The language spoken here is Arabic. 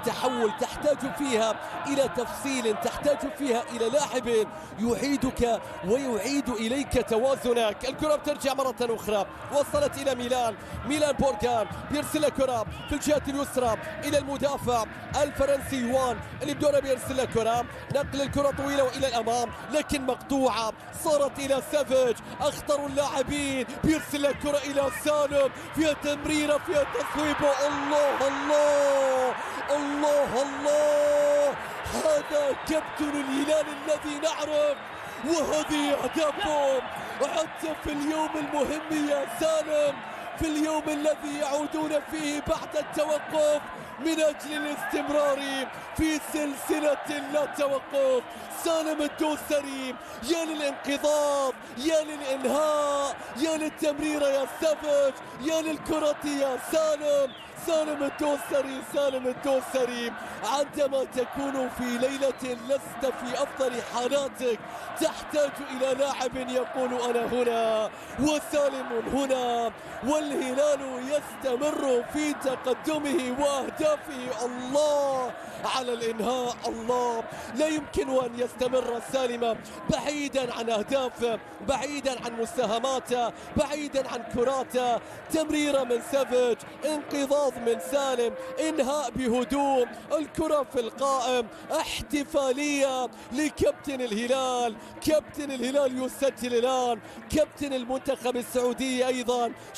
تحول تحتاج فيها إلى تفصيل، تحتاج فيها إلى لاعب يعيدك ويعيد إليك توازنك. الكرة بترجع مرة أخرى، وصلت إلى ميلان بورغان بيرسل كرة في الجهة اليسرى إلى المدافع الفرنسي يوان اللي بدوره بيرسل كرة، نقل الكرة طويلة وإلى الأمام لكن مقطوعة، صارت إلى سافيج أخطر اللاعبين، بيرسل كرة إلى سالم، فيها تمريرة فيها تصويبة. الله الله الله الله، هذا كابتن الهلال الذي نعرف، وهذه أهدافهم حتى في اليوم المهم يا سالم، في اليوم الذي يعودون فيه بعد التوقف من أجل الاستمرار في سلسلة لا توقف. سالم الدوسري، يا للانقاذ يا للإنهاء يا للتمريرة يا سافيج يا للكرة يا سالم. سالم الدوسري عندما تكون في ليلة لست في أفضل حالاتك تحتاج إلى لاعب يقول أنا هنا، وسالم هنا، والهلال يستمر في تقدمه وأهدافه. الله على الإنهاء، الله لا يمكن أن يستمر سالم بعيدا عن أهداف، بعيدا عن مساهمات، بعيدا عن كرات، تمريرة من سافيج، انقاذ من سالم، انهاء بهدوء، الكرة في القائم، احتفالية لكابتن الهلال. كابتن الهلال يسجل الآن، كابتن المنتخب السعودي أيضا